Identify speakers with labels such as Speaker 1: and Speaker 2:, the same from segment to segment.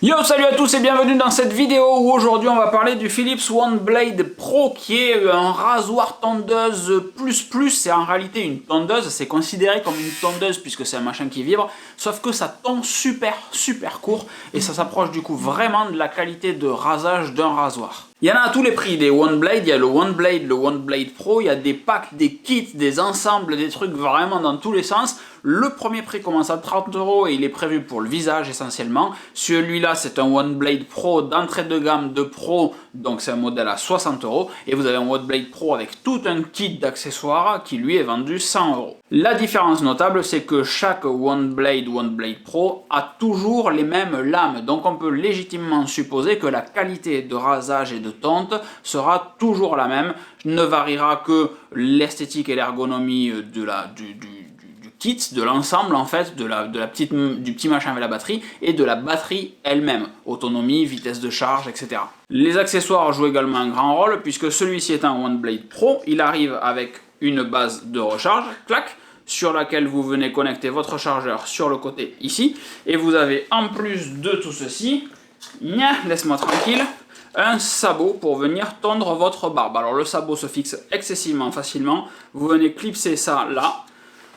Speaker 1: Yo, salut à tous et bienvenue dans cette vidéo où aujourd'hui on va parler du Philips One Blade Pro qui est un rasoir tondeuse plus. C'est en réalité une tondeuse, c'est considéré comme une tondeuse puisque c'est un machin qui vibre, sauf que ça tombe super court et ça s'approche du coup vraiment de la qualité de rasage d'un rasoir. Il y en a à tous les prix des One Blade, il y a le One Blade Pro, il y a des packs, des kits, des ensembles, des trucs vraiment dans tous les sens. Le premier prix commence à 30 € et il est prévu pour le visage essentiellement. Celui-là c'est un One Blade Pro d'entrée de gamme de Pro, donc c'est un modèle à 60 €. Et vous avez un One Blade Pro avec tout un kit d'accessoires qui lui est vendu 100 €. La différence notable c'est que chaque One Blade Pro a toujours les mêmes lames. Donc on peut légitimement supposer que la qualité de rasage et de tonte sera toujours la même. Ne variera que l'esthétique et l'ergonomie du kit, de l'ensemble en fait, du petit machin avec la batterie et de la batterie elle-même, autonomie, vitesse de charge, etc. Les accessoires jouent également un grand rôle puisque celui-ci est un One Blade Pro, il arrive avec une base de recharge, clac, sur laquelle vous venez connecter votre chargeur sur le côté ici, et vous avez en plus de tout ceci, laisse-moi tranquille, un sabot pour venir tondre votre barbe. Alors le sabot se fixe excessivement facilement, vous venez clipser ça là.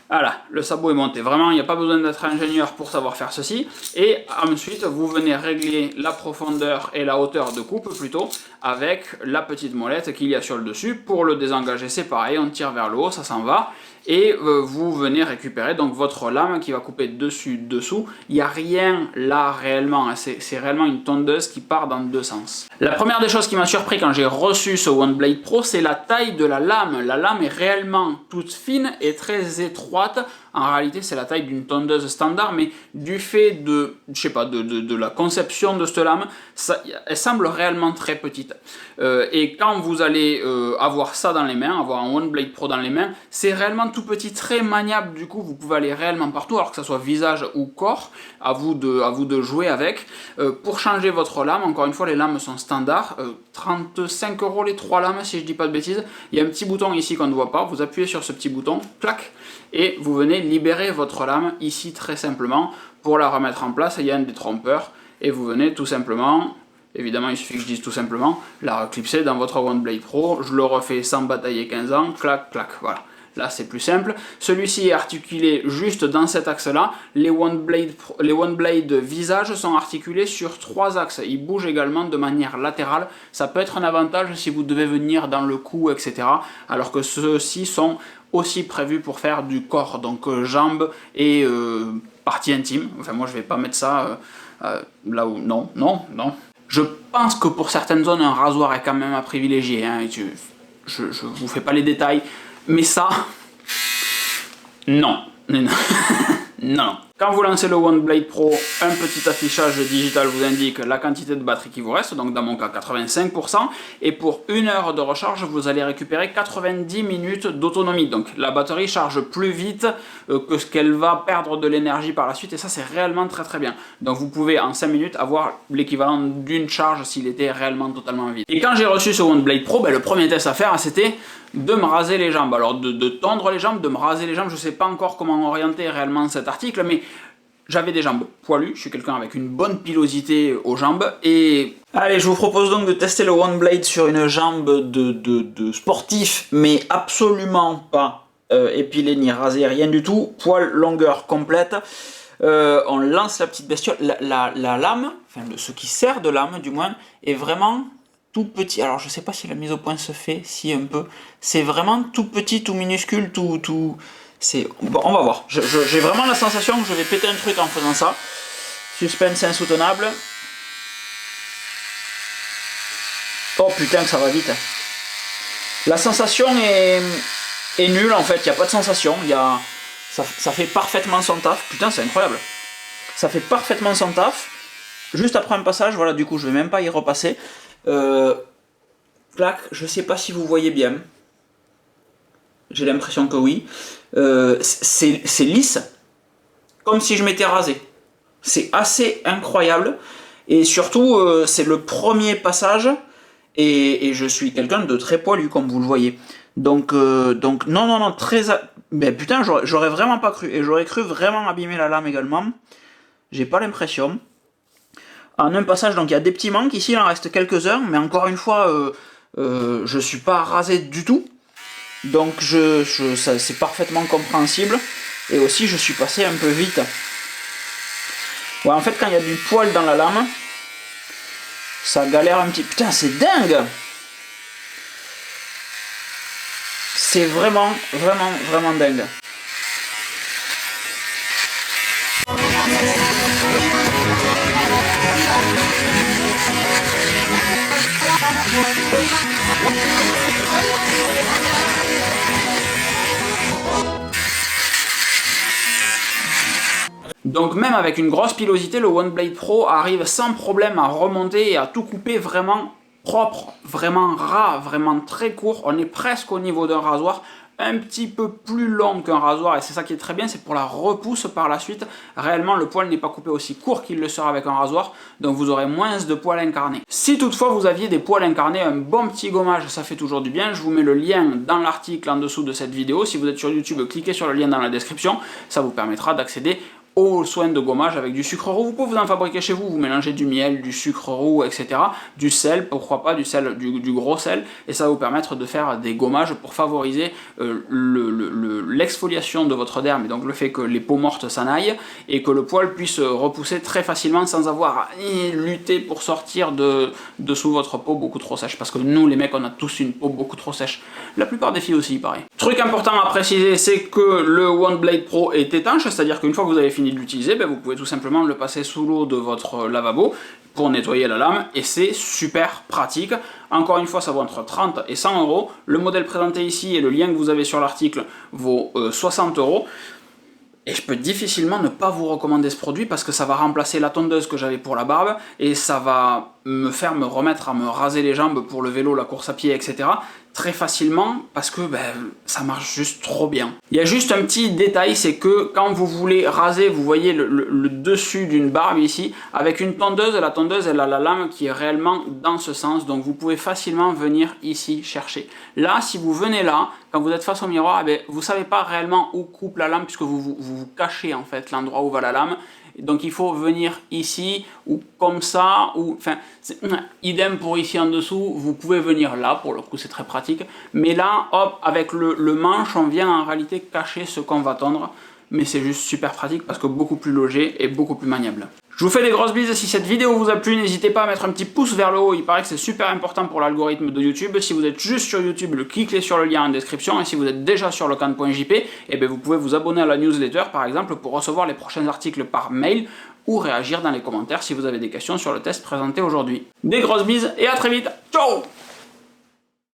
Speaker 1: Voilà, le sabot est monté. Vraiment, il n'y a pas besoin d'être ingénieur pour savoir faire ceci. Et ensuite, vous venez régler la profondeur et la hauteur de coupe plutôt avec la petite molette qu'il y a sur le dessus. Pour le désengager, c'est pareil, on tire vers le haut, ça s'en va. Et vous venez récupérer donc votre lame qui va couper dessus, dessous. Il n'y a rien là réellement, c'est réellement une tondeuse qui part dans deux sens. La première des choses qui m'a surpris quand j'ai reçu ce One Blade Pro, c'est la taille de la lame. La lame est réellement toute fine et très étroite. En réalité, c'est la taille d'une tondeuse standard, mais du fait de, je sais pas, de la conception de cette lame, elle semble réellement très petite. Et quand vous allez avoir ça dans les mains, avoir un One Blade Pro dans les mains, c'est réellement tout petit, très maniable. Du coup, vous pouvez aller réellement partout, alors que ce soit visage ou corps, à vous de jouer avec. Pour changer votre lame, encore une fois, les lames sont standards. 35 € les 3 lames, si je dis pas de bêtises. Il y a un petit bouton ici qu'on ne voit pas. Vous appuyez sur ce petit bouton, clac, et vous venez libérer votre lame ici très simplement. Pour la remettre en place, il y a un détrompeur et vous venez tout simplement, évidemment il suffit que je dise tout simplement, la reclipser dans votre One Blade Pro. Je le refais sans batailler 15 ans, clac, clac, voilà. Là c'est plus simple. Celui-ci est articulé juste dans cet axe-là. Les One Blade visage sont articulés sur 3 axes. Ils bougent également de manière latérale. Ça peut être un avantage si vous devez venir dans le cou, etc. Alors que ceux-ci sont aussi prévus pour faire du corps, donc jambes et partie intime. Enfin moi je vais pas mettre ça là où... Non. Je pense que pour certaines zones un rasoir est quand même à privilégier, hein. Je vous fais pas les détails. Mais ça, non. Non. Quand vous lancez le One Blade Pro, un petit affichage digital vous indique la quantité de batterie qui vous reste, donc dans mon cas 85%, et pour 1 heure de recharge, vous allez récupérer 90 minutes d'autonomie. Donc la batterie charge plus vite que ce qu'elle va perdre de l'énergie par la suite, et ça c'est réellement très bien. Donc vous pouvez en 5 minutes avoir l'équivalent d'une charge s'il était réellement totalement vide. Et quand j'ai reçu ce One Blade Pro, le premier test à faire c'était de me raser les jambes. Alors de tondre les jambes, de me raser les jambes, je sais pas encore comment orienter réellement cet article, mais j'avais des jambes poilues, je suis quelqu'un avec une bonne pilosité aux jambes, et allez, je vous propose donc de tester le One Blade sur une jambe de sportif, mais absolument pas épilé ni rasé, rien du tout, poil longueur complète. On lance la petite bestiole, la lame, enfin ce qui sert de lame du moins, est vraiment tout petit. Alors je sais pas si la mise au point se fait, si un peu, c'est vraiment tout petit, tout minuscule, tout... Bon, on va voir. J'ai vraiment la sensation que je vais péter un truc en faisant ça. Suspense insoutenable. Oh putain que ça va vite. La sensation est nulle en fait, il n'y a pas de sensation. Ça fait parfaitement son taf. Putain c'est incroyable. Ça fait parfaitement son taf. Juste après un passage, voilà, du coup je vais même pas y repasser. Clac, je sais pas si vous voyez bien. J'ai l'impression que oui. C'est lisse, comme si je m'étais rasé. C'est assez incroyable. Et surtout, c'est le premier passage. Et je suis quelqu'un de très poilu, comme vous le voyez. Donc non, très... Mais putain, j'aurais vraiment pas cru. Et j'aurais cru vraiment abîmer la lame également. J'ai pas l'impression. En un passage, donc il y a des petits manques, ici il en reste quelques-uns, mais encore une fois, je suis pas rasé du tout, donc c'est parfaitement compréhensible, et aussi je suis passé un peu vite. Ouais, en fait quand il y a du poil dans la lame, ça galère un petit... Putain, c'est dingue! C'est vraiment dingue. Donc même avec une grosse pilosité, le One Blade Pro arrive sans problème à remonter et à tout couper vraiment propre, vraiment ras, vraiment très court. On est presque au niveau d'un rasoir, un petit peu plus long qu'un rasoir, et c'est ça qui est très bien, c'est pour la repousse par la suite. Réellement, le poil n'est pas coupé aussi court qu'il le sera avec un rasoir, donc vous aurez moins de poils incarnés. Si toutefois vous aviez des poils incarnés, un bon petit gommage, ça fait toujours du bien. Je vous mets le lien dans l'article en dessous de cette vidéo. Si vous êtes sur YouTube, cliquez sur le lien dans la description, ça vous permettra d'accéder aux soins de gommage avec du sucre roux. Vous pouvez vous en fabriquer chez vous, vous mélangez du miel, du sucre roux, etc. Du sel, pourquoi pas, du sel, du gros sel, et ça va vous permettre de faire des gommages pour favoriser l'exfoliation de votre derme, et donc le fait que les peaux mortes s'en aillent, et que le poil puisse repousser très facilement sans avoir à lutter pour sortir de dessous votre peau beaucoup trop sèche, parce que nous les mecs on a tous une peau beaucoup trop sèche, la plupart des filles aussi il paraît. Truc important à préciser, c'est que le One Blade Pro est étanche, c'est-à-dire qu'une fois que vous avez fini de l'utiliser, ben vous pouvez tout simplement le passer sous l'eau de votre lavabo pour nettoyer la lame, et c'est super pratique. Encore une fois, ça vaut entre 30 et 100 euros. Le modèle présenté ici et le lien que vous avez sur l'article vaut 60 euros. Et je peux difficilement ne pas vous recommander ce produit parce que ça va remplacer la tondeuse que j'avais pour la barbe, et ça va me faire me remettre à me raser les jambes pour le vélo, la course à pied, etc. très facilement parce que ça marche juste trop bien. Il y a juste un petit détail, c'est que quand vous voulez raser, vous voyez le dessus d'une barbe ici, avec une tondeuse, la tondeuse elle a la lame qui est réellement dans ce sens, donc vous pouvez facilement venir ici chercher. Là, si vous venez là, quand vous êtes face au miroir, vous ne savez pas réellement où coupe la lame puisque vous cachez en fait l'endroit où va la lame. Donc il faut venir ici, ou comme ça, ou enfin, idem pour ici en dessous, vous pouvez venir là, pour le coup c'est très pratique, mais là, hop, avec le manche, on vient en réalité cacher ce qu'on va tondre, mais c'est juste super pratique parce que beaucoup plus logé et beaucoup plus maniable. Je vous fais des grosses bises, si cette vidéo vous a plu, n'hésitez pas à mettre un petit pouce vers le haut, il paraît que c'est super important pour l'algorithme de YouTube. Si vous êtes juste sur YouTube, cliquez sur le lien en description, et si vous êtes déjà sur lecan.jp, vous pouvez vous abonner à la newsletter par exemple pour recevoir les prochains articles par mail, ou réagir dans les commentaires si vous avez des questions sur le test présenté aujourd'hui. Des grosses bises et à très vite, ciao!